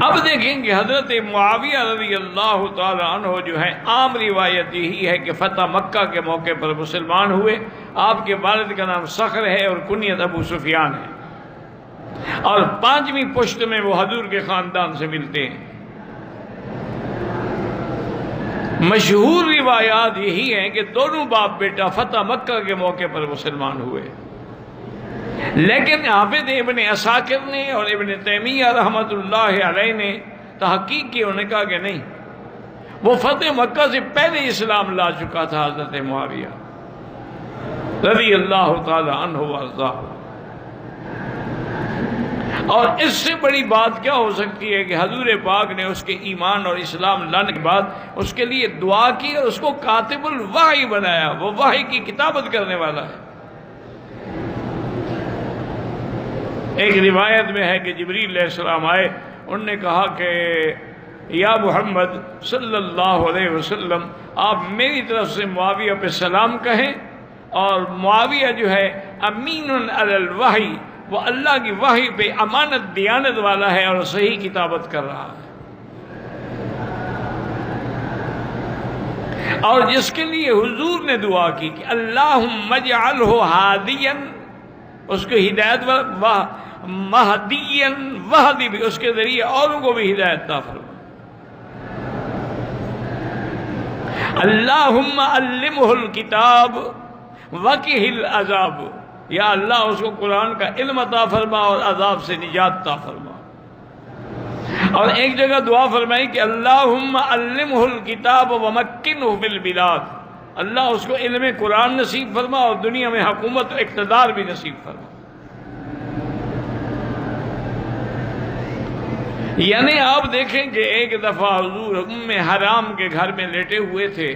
اب دیکھیں کہ حضرت معاویہ رضی اللہ تعالی عنہ جو ہے، عام روایت یہی ہے کہ فتح مکہ کے موقع پر مسلمان ہوئے۔ آپ کے والد کا نام صخر ہے اور کنیت ابو سفیان ہے، اور 5ویں پشت میں وہ حضور کے خاندان سے ملتے ہیں۔ مشہور روایات یہی ہیں کہ دونوں باپ بیٹا فتح مکہ کے موقع پر مسلمان ہوئے، لیکن حافظ ابن عساکر نے اور ابن تیمیہ رحمۃ اللہ علیہ نے تحقیق کی، انہوں نے کہا کہ نہیں، وہ فتح مکہ سے پہلے اسلام لا چکا تھا حضرت معاویہ رضی اللہ تعالی عنہ وارضاہ۔ اور اس سے بڑی بات کیا ہو سکتی ہے کہ حضور پاک نے اس کے ایمان اور اسلام لانے کے بعد اس کے لیے دعا کی اور اس کو کاتب الوحی بنایا، وہ وحی کی کتابت کرنے والا ہے۔ ایک روایت میں ہے کہ جبریل علیہ السلام آئے، انہوں نے کہا کہ یا محمد صلی اللہ علیہ وسلم، آپ میری طرف سے معاویہ پہ سلام کہیں، اور معاویہ جو ہے امین علی الوحی، وہ اللہ کی وحی پہ امانت دیانت والا ہے اور صحیح کتابت کر رہا ہے، اور جس کے لیے حضور نے دعا کی کہ اللہم اجعلہ ہادیا، اس کو ہدایت مہدیا وہدی بھی، اس کے ذریعے اوروں کو بھی ہدایت عطا فرما۔ اللہم علمہ الکتاب وقہ العذاب، یا اللہ اس کو قرآن کا علم عطا فرما اور عذاب سے نجات عطا فرما۔ اور ایک جگہ دعا فرمائی کہ اللہم علمہ الکتاب ومکنہ فی البلاد، اللہ اس کو علم قرآن نصیب فرما اور دنیا میں حکومت و اقتدار بھی نصیب فرما۔ یعنی آپ دیکھیں کہ ایک دفعہ حضور ام حرام کے گھر میں لیٹے ہوئے تھے،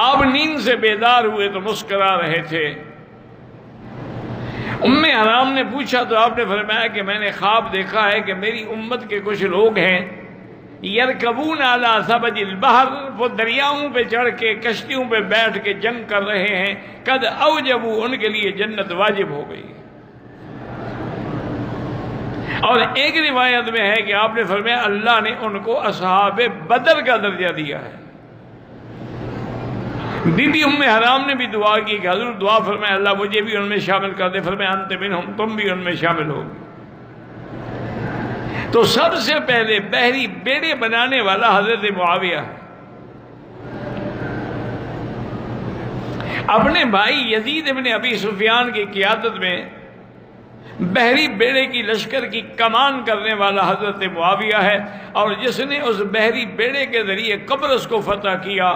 آپ نیند سے بیدار ہوئے تو مسکرا رہے تھے۔ ام حرام نے پوچھا تو آپ نے فرمایا کہ میں نے خواب دیکھا ہے کہ میری امت کے کچھ لوگ ہیں، یرکبون علی ثبج البحر، وہ دریاؤں پہ چڑھ کے کشتیوں پہ بیٹھ کے جنگ کر رہے ہیں، قد اوجبوا، ان کے لیے جنت واجب ہو گئی۔ اور ایک روایت میں ہے کہ آپ نے فرمایا اللہ نے ان کو اصحاب بدر کا درجہ دیا ہے۔ بی بی ام حرام نے بھی دعا کی کہ حضور دعا فرمائے اللہ مجھے بھی ان میں شامل کر دے، فرمایا انت منہم، تم بھی ان میں شامل ہوگی۔ تو سب سے پہلے بحری بیڑے بنانے والا حضرت معاویہ ہے۔ اپنے بھائی یزید ابن ابی سفیان کی قیادت میں بحری بیڑے کی لشکر کی کمان کرنے والا حضرت معاویہ ہے، اور جس نے اس بحری بیڑے کے ذریعے قبرص کو فتح کیا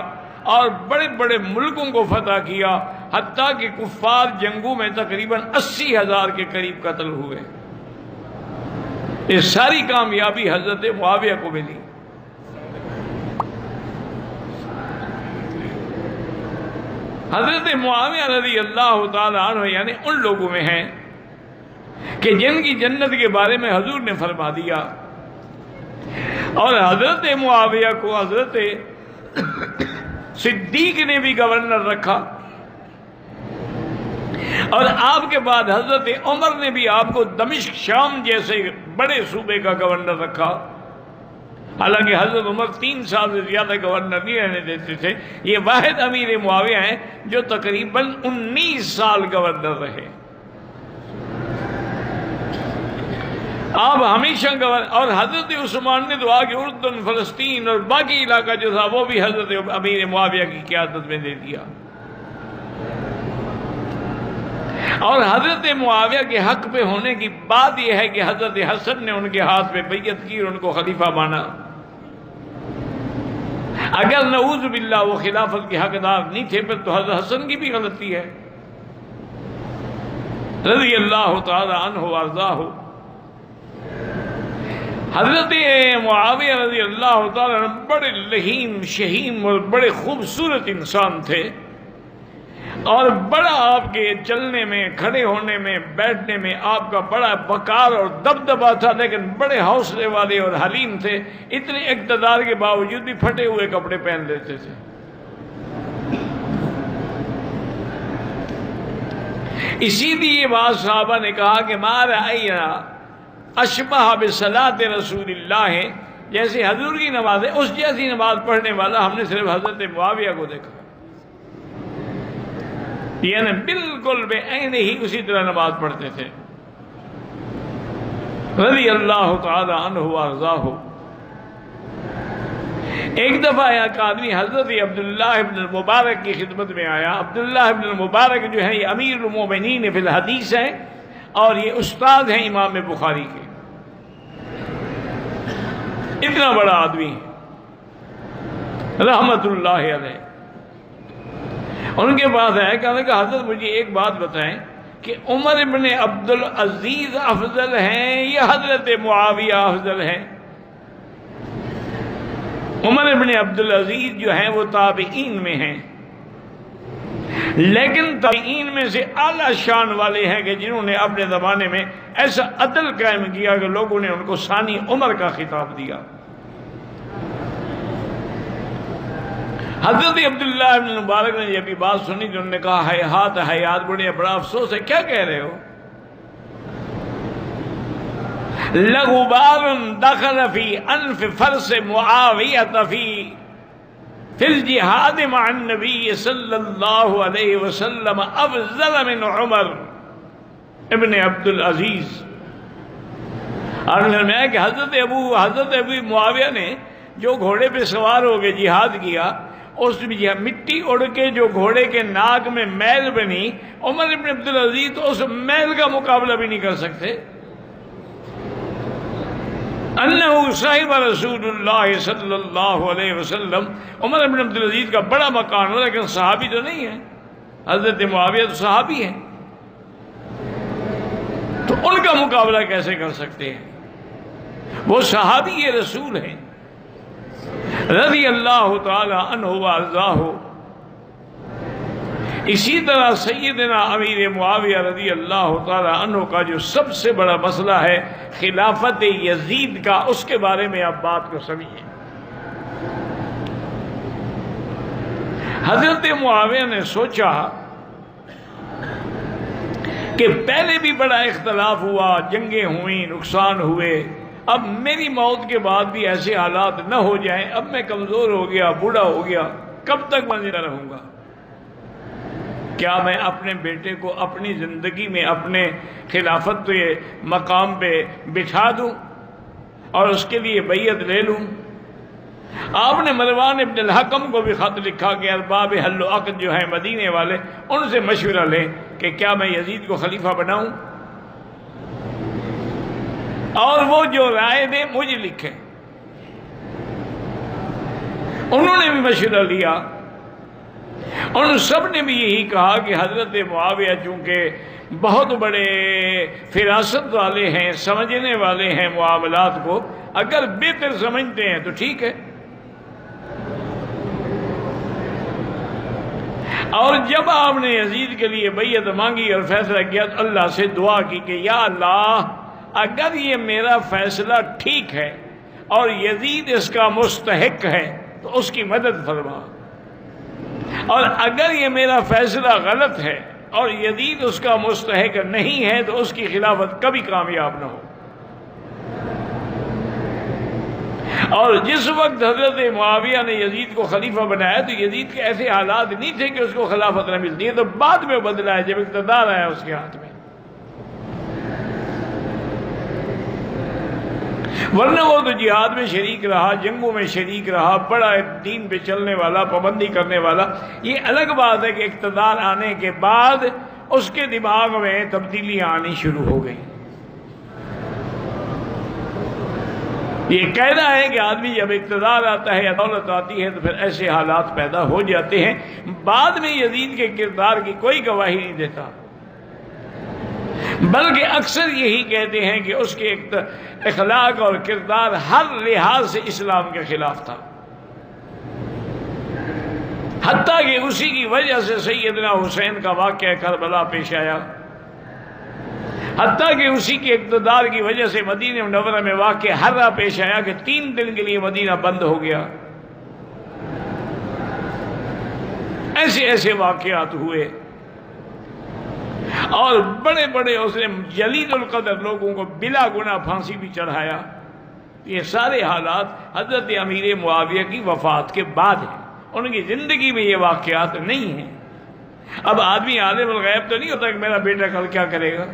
اور بڑے بڑے ملکوں کو فتح کیا، حتیٰ کہ کفار جنگوں میں تقریباً 80,000 کے قریب قتل ہوئے۔ یہ ساری کامیابی حضرت معاویہ کو ملی۔ حضرت معاویہ رضی اللہ تعالی عنہ یعنی ان لوگوں میں ہیں کہ جن کی جنت کے بارے میں حضور نے فرما دیا، اور حضرت معاویہ کو حضرت صدیق نے بھی گورنر رکھا، اور آپ کے بعد حضرت عمر نے بھی آپ کو دمشق شام جیسے بڑے صوبے کا گورنر رکھا۔ حالانکہ حضرت عمر 3 سال سے زیادہ گورنر نہیں رہنے دیتے تھے، یہ واحد امیر معاویہ ہیں جو تقریباً 19 سال گورنر رہے۔ آپ ہمیشہ اور حضرت عثمان نے دعا کہ اردن، فلسطین اور باقی علاقہ جو تھا وہ بھی حضرت امیر معاویہ کی قیادت میں دے دیا۔ اور حضرت معاویہ کے حق پہ ہونے کی بات یہ ہے کہ حضرت حسن نے ان کے ہاتھ پہ بیعت کی اور ان کو خلیفہ مانا۔ اگر نعوذ باللہ وہ خلافت کے حقدار نہیں تھے پھر تو حضرت حسن کی بھی غلطی ہے رضی اللہ تعالی عنہ وارضاہ۔ حضرت معاویہ رضی اللہ تعالی عنہ بڑے لہیم شہیم اور بڑے خوبصورت انسان تھے، اور بڑا آپ کے چلنے میں، کھڑے ہونے میں، بیٹھنے میں آپ کا بڑا وقار اور دبدبا تھا، لیکن بڑے حوصلے والے اور حلیم تھے۔ اتنے اقتدار کے باوجود بھی پھٹے ہوئے کپڑے پہن لیتے تھے۔ اسی لیے بعض صحابہ نے کہا کہ ما رأینا اشبہ بصلاۃ رسول اللہ ہے، جیسے حضور کی نماز ہے اس جیسی نماز پڑھنے والا ہم نے صرف حضرت معاویہ کو دیکھا، یعنی بالکل بے عین ہی اسی طرح نماز پڑھتے تھے رضی اللہ تعالی عنہ وارضاہ۔ ایک دفعہ ایک آدمی حضرت عبداللہ ابن المبارک کی خدمت میں آیا۔ عبداللہ ابن المبارک جو ہے یہ امیر المومنین فی الحدیث ہیں اور یہ استاد ہیں امام بخاری کے، اتنا بڑا آدمی رحمت اللہ علیہ۔ ان کے پاس ہے، کہنے کہ حضرت مجھے ایک بات بتائیں کہ عمر ابن عبدالعزیز افضل ہیں یا حضرت معاویہ افضل ہیں؟ عمر ابن عبدالعزیز جو ہیں وہ تابعین میں ہیں، لیکن تابعین میں سے اعلیٰ شان والے ہیں کہ جنہوں نے اپنے زمانے میں ایسا عدل قائم کیا کہ لوگوں نے ان کو ثانی عمر کا خطاب دیا۔ حضرت عبداللہ ابن مبارک نے جب یہ بات سنی تو انہوں نے کہا ہیہات حیات، بڑے بڑا افسوس ہے، کیا کہہ رہے ہو؟ لغبار دخل فی انف فرس معاویہ فی الجہاد مع النبی صلی اللہ علیہ وسلم افضل من عمر ابن عبدالعزیز۔ اور فرمایا کہ حضرت ابو معاویہ نے جو گھوڑے پہ سوار ہو کے جہاد کیا، اس مٹی اڑ کے جو گھوڑے کے ناک میں میل بنی، عمر ابن عبدالعزیز تو اس میل کا مقابلہ بھی نہیں کر سکتے۔ انہو صاحب رسول اللہ صلی اللہ علیہ وسلم، عمر ابن عبدالعزیز کا بڑا مکان ہو لیکن صحابی تو نہیں ہے، حضرت معاویہ تو صحابی ہیں، تو ان کا مقابلہ کیسے کر سکتے ہیں؟ وہ صحابی رسول ہیں رضی اللہ تعالی عنہ وارضاہ۔ اسی طرح سیدنا امیر معاویہ رضی اللہ تعالی عنہ کا جو سب سے بڑا مسئلہ ہے خلافت یزید کا، اس کے بارے میں آپ بات کو سمجھیں۔ حضرت معاویہ نے سوچا کہ پہلے بھی بڑا اختلاف ہوا، جنگیں ہوئیں، نقصان ہوئے، اب میری موت کے بعد بھی ایسے حالات نہ ہو جائیں، اب میں کمزور ہو گیا، بوڑھا ہو گیا، کب تک میں زندہ رہوں گا؟ کیا میں اپنے بیٹے کو اپنی زندگی میں اپنے خلافت کے مقام پہ بٹھا دوں اور اس کے لیے بیعت لے لوں؟ آپ نے مروان ابن الحکم کو بھی خط لکھا کہ ارباب حل و عقد جو ہیں مدینے والے، ان سے مشورہ لیں کہ کیا میں یزید کو خلیفہ بناؤں، اور وہ جو رائے دیں مجھے لکھیں۔ انہوں نے بھی مشورہ لیا، ان سب نے بھی یہی کہا کہ حضرت معاویہ چونکہ بہت بڑے فراست والے ہیں، سمجھنے والے ہیں معاملات کو، اگر بہتر سمجھتے ہیں تو ٹھیک ہے۔ اور جب آپ نے یزید کے لیے بیعت مانگی اور فیصلہ کیا تو اللہ سے دعا کی کہ یا اللہ، اگر یہ میرا فیصلہ ٹھیک ہے اور یزید اس کا مستحق ہے تو اس کی مدد فرما، اور اگر یہ میرا فیصلہ غلط ہے اور یزید اس کا مستحق نہیں ہے تو اس کی خلافت کبھی کامیاب نہ ہو۔ اور جس وقت حضرت معاویہ نے یزید کو خلیفہ بنایا تو یزید کے ایسے حالات نہیں تھے کہ اس کو خلافت نہ ملتی ہے، تو بعد میں بدلا ہے جب اقتدار آیا اس کے ہاتھ میں، ورنہ وہ تو جہاد میں شریک رہا، جنگوں میں شریک رہا، بڑا دین پہ چلنے والا، پابندی کرنے والا۔ یہ الگ بات ہے کہ اقتدار آنے کے بعد اس کے دماغ میں تبدیلیاں آنی شروع ہو گئیں۔ یہ کہنا ہے کہ آدمی جب اقتدار آتا ہے یا دولت آتی ہے تو پھر ایسے حالات پیدا ہو جاتے ہیں۔ بعد میں یزید کے کردار کی کوئی گواہی نہیں دیتا، بلکہ اکثر یہی کہتے ہیں کہ اس کے اخلاق اور کردار ہر لحاظ سے اسلام کے خلاف تھا، حتیٰ کہ اسی کی وجہ سے سیدنا حسین کا واقعہ کربلا پیش آیا، حتیٰ کہ اسی کے اقتدار کی وجہ سے مدینہ منورہ میں واقعہ حرہ پیش آیا کہ 3 دن کے لیے مدینہ بند ہو گیا۔ ایسے ایسے واقعات ہوئے، اور بڑے بڑے اس نے جلیل القدر لوگوں کو بلا گناہ پھانسی بھی چڑھایا۔ یہ سارے حالات حضرت امیر معاویہ کی وفات کے بعد ہیں، ان کی زندگی میں یہ واقعات نہیں ہیں۔ اب آدمی عالم الغیب تو نہیں ہوتا کہ میرا بیٹا کل کیا کرے گا،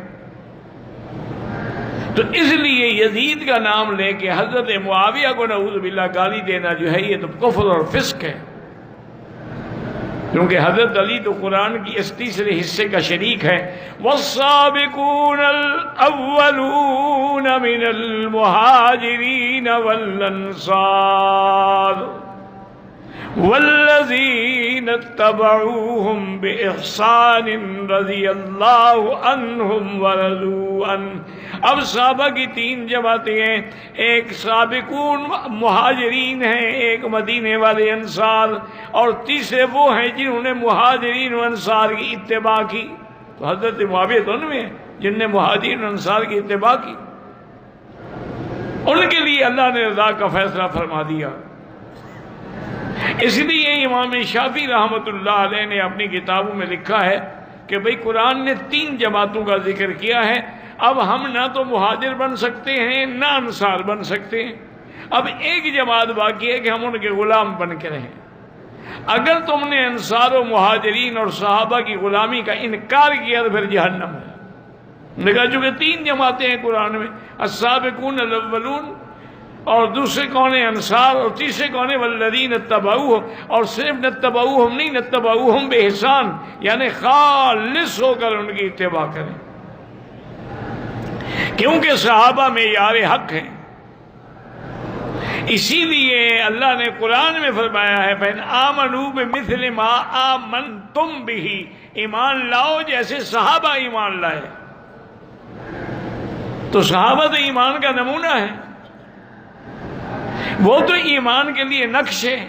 تو اس لیے یزید کا نام لے کے حضرت معاویہ کو نعوذ باللہ گالی دینا جو ہے یہ تو کفر اور فسق ہے، کیونکہ حضرت علی تو قرآن کی اس تیسرے حصے کا شریک ہے۔ والسابقون الاولون من المہاجرین والانصار والذین اتبعوہم بإحسان رضی اللہ عنہم ورضوا عنہ۔ اب صحابہ کی تین جماعتیں ہیں، ایک سابقون مہاجرین ہیں، ایک مدینے والے انصار، اور تیسرے وہ ہیں جنہوں نے مہاجرین و انصار کی اتباع کی۔ تو حضرت معاویہ تو ان میں ہیں جن نے مہاجرین و انصار کی اتباع کی، ان کے لیے اللہ نے رضا کا فیصلہ فرما دیا۔ اس لیے امام شافعی رحمۃ اللہ علیہ نے اپنی کتابوں میں لکھا ہے کہ بھئی قرآن نے تین جماعتوں کا ذکر کیا ہے، اب ہم نہ تو مہاجر بن سکتے ہیں نہ انصار بن سکتے ہیں، اب ایک جماعت باقی ہے کہ ہم ان کے غلام بن کے رہیں۔ اگر تم نے انصار و مہاجرین اور صحابہ کی غلامی کا انکار کیا تو پھر جہنم ہے۔ دیکھا چونکہ تین جماعتیں ہیں قرآن میں، السابقون الاولون، اور دوسرے کون ہیں انصار، اور تیسرے کون ہیں والذین اتبعوہم، اور صرف نتبعوہم نہیں، نتبعوہم بإحسان، یعنی خالص ہو کر ان کی اتباع کریں، کیونکہ صحابہ معیار حق ہیں۔ اسی لیے اللہ نے قرآن میں فرمایا ہے فَإِنْ آمَنُوا بِمِثْلِ مَا آمَنْتُمْ بِهِ، ایمان لاؤ جیسے صحابہ ایمان لائے۔ تو صحابہ تو ایمان کا نمونہ ہے، وہ تو ایمان کے لیے نقش ہے،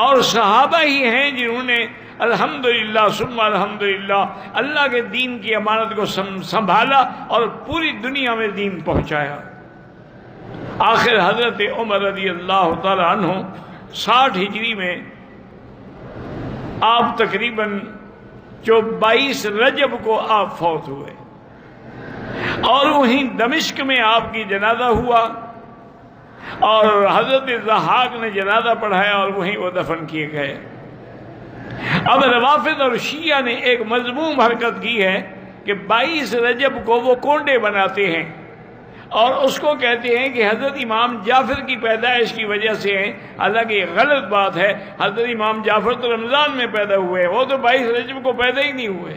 اور صحابہ ہی ہیں جنہوں نے الحمدللہ ثم الحمدللہ اللہ کے دین کی امانت کو سنبھالا اور پوری دنیا میں دین پہنچایا۔ آخر حضرت عمر رضی اللہ تعالی عنہ 60 ہجری میں آپ تقریباً 22 رجب کو آپ فوت ہوئے، اور وہیں دمشق میں آپ کی جنازہ ہوا، اور حضرت ضحاک نے جنازہ پڑھایا اور وہیں وہ دفن کیے گئے۔ اب روافض اور شیعہ نے ایک مذموم حرکت کی ہے کہ 22 رجب کو وہ کونڈے بناتے ہیں، اور اس کو کہتے ہیں کہ حضرت امام جعفر کی پیدائش کی وجہ سے ہیں، حالانکہ یہ غلط بات ہے۔ حضرت امام جعفر تو رمضان میں پیدا ہوئے، وہ تو 22 رجب کو پیدا ہی نہیں ہوئے،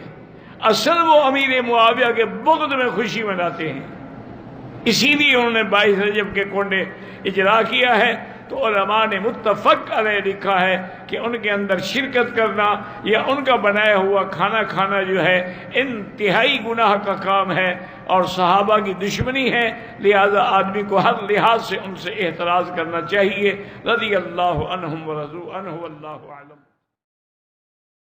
اصل وہ امیر معاویہ کے بغض میں خوشی مناتے ہیں، اسی لیے انہوں نے 22 رجب کے کونڈے اجرا کیا ہے۔ تو علماء نے متفق علیہ لکھا ہے کہ ان کے اندر شرکت کرنا یا ان کا بنایا ہوا کھانا کھانا جو ہے انتہائی گناہ کا کام ہے اور صحابہ کی دشمنی ہے، لہذا آدمی کو ہر لحاظ سے ان سے احتراز کرنا چاہیے۔ رضی اللہ عنہم ورضوا عنہ، واللہ اعلم۔